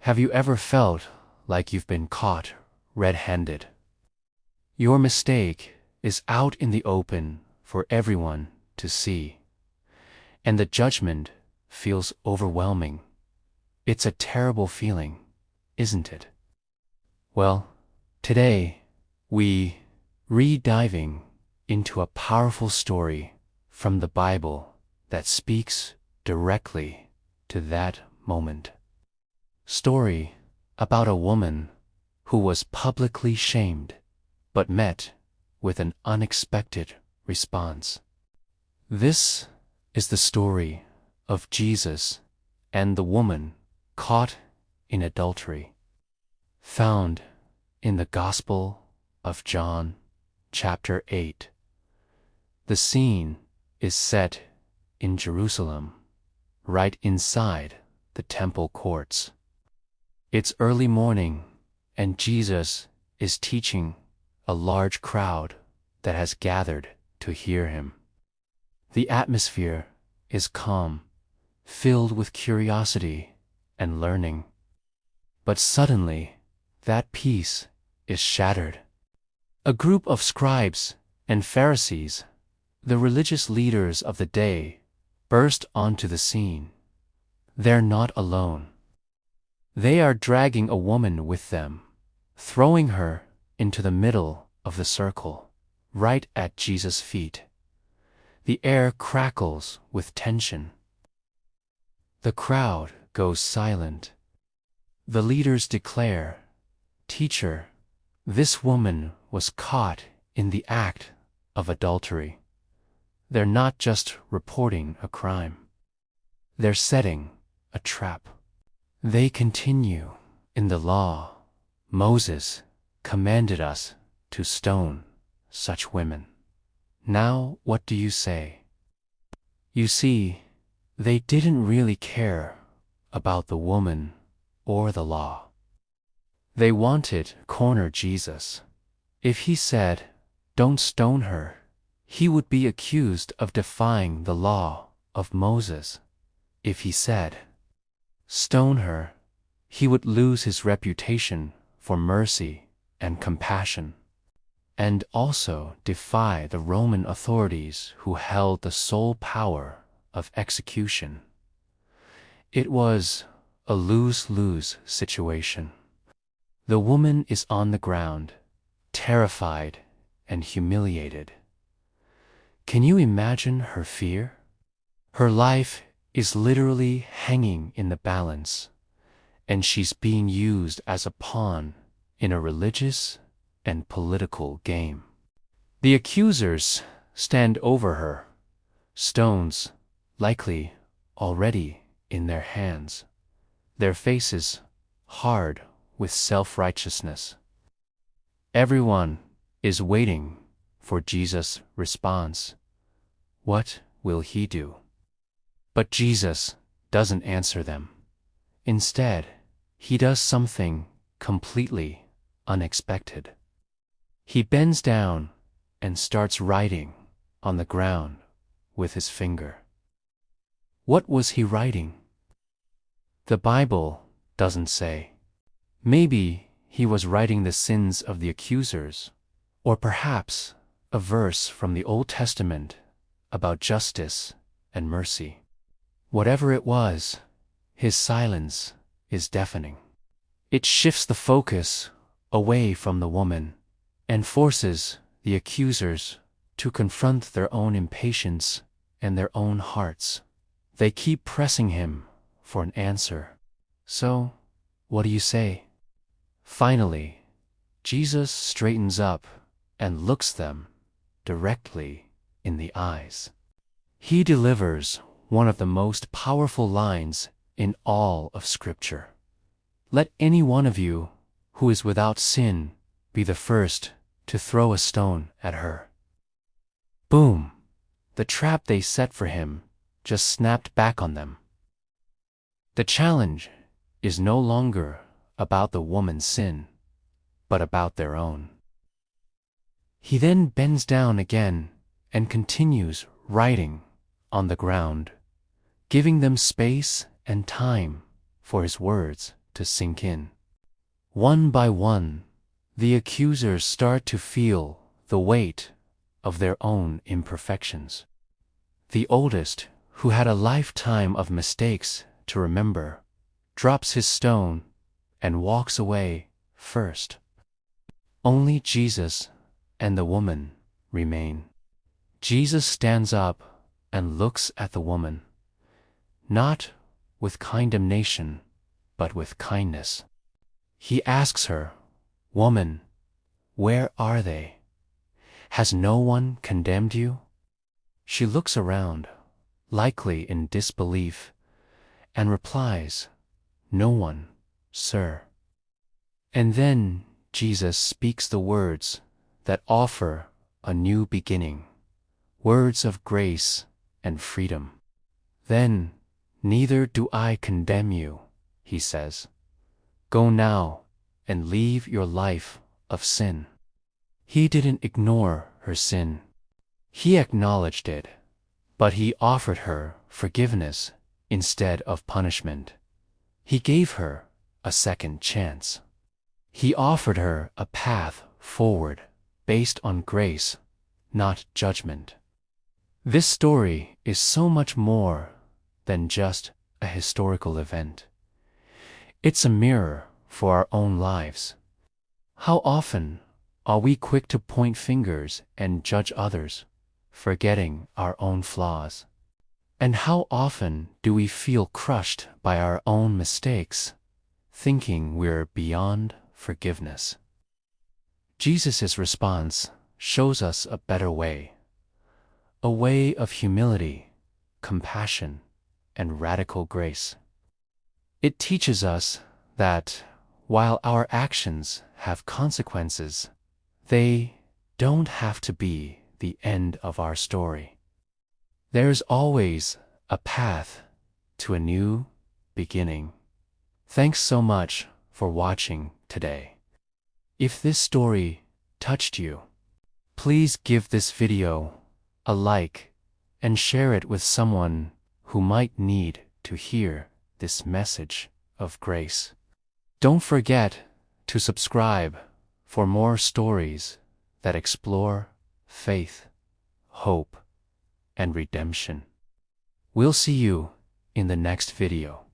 Have you ever felt like you've been caught red-handed? Your mistake is out in the open for everyone to see, and the judgment feels overwhelming. It's a terrible feeling, isn't it? Well, today we re-diving into a powerful story from the Bible that speaks directly to that moment. Story about a woman who was publicly shamed but met with an unexpected response. This is the story of Jesus and the woman caught in adultery, found in the Gospel of John, chapter 8. The scene is set in Jerusalem, right inside the temple courts. It's early morning, and Jesus is teaching a large crowd that has gathered to hear him. The atmosphere is calm, filled with curiosity and learning. But suddenly, that peace is shattered. A group of scribes and Pharisees, the religious leaders of the day, burst onto the scene. They're not alone. They are dragging a woman with them, throwing her into the middle of the circle, right at Jesus' feet. The air crackles with tension. The crowd goes silent. The leaders declare, "Teacher, this woman was caught in the act of adultery." They're not just reporting a crime. They're setting a trap. They continue, "In the law, Moses commanded us to stone such women. Now what do you say?" You see, they didn't really care about the woman or the law. They wanted to corner Jesus. If he said, "Don't stone her," he would be accused of defying the law of Moses. If he said, "Stone her," he would lose his reputation for mercy and compassion, and also defy the Roman authorities who held the sole power of execution. It was a lose-lose situation. The woman is on the ground, terrified and humiliated. Can you imagine her fear? Her life is literally hanging in the balance, and she's being used as a pawn in a religious and political game. The accusers stand over her, stones likely already in their hands, their faces hard with self-righteousness. Everyone is waiting for Jesus' response. What will he do? But Jesus doesn't answer them. Instead, he does something completely unexpected. He bends down and starts writing on the ground with his finger. What was he writing? The Bible doesn't say. Maybe he was writing the sins of the accusers, or perhaps a verse from the Old Testament about justice and mercy. Whatever it was, his silence is deafening. It shifts the focus away from the woman and forces the accusers to confront their own impatience and their own hearts. They keep pressing him for an answer. "So, what do you say?" Finally, Jesus straightens up and looks them directly in the eyes. He delivers one of the most powerful lines in all of Scripture. "Let any one of you who is without sin be the first to throw a stone at her." Boom! The trap they set for him just snapped back on them. The challenge is no longer about the woman's sin, but about their own. He then bends down again and continues writing on the ground, giving them space and time for his words to to sink in. One by one, the accusers start to feel the weight of their own imperfections. The oldest, who had a lifetime of mistakes to remember, drops his stone and walks away first. Only Jesus and the woman remain. Jesus stands up and looks at the woman, not with condemnation, but with kindness. He asks her, "Woman, where are they? Has no one condemned you?" She looks around, likely in disbelief, and replies, "No one, sir." And then Jesus speaks the words that offer a new beginning, words of grace and freedom. "Then, neither do I condemn you," he says. "Go now and leave your life of sin." He didn't ignore her sin. He acknowledged it, but he offered her forgiveness instead of punishment. He gave her a second chance. He offered her a path forward based on grace, not judgment. This story is so much more than just a historical event. It's a mirror for our own lives. How often are we quick to point fingers and judge others, forgetting our own flaws? And how often do we feel crushed by our own mistakes, thinking we're beyond forgiveness? Jesus' response shows us a better way, a way of humility, compassion, and radical grace. It teaches us that while our actions have consequences, they don't have to be the end of our story. There's always a path to a new beginning. Thanks so much for watching today. If this story touched you, please give this video a like and share it with someone who might need to hear this message of grace. Don't forget to subscribe for more stories that explore faith, hope, and redemption. We'll see you in the next video.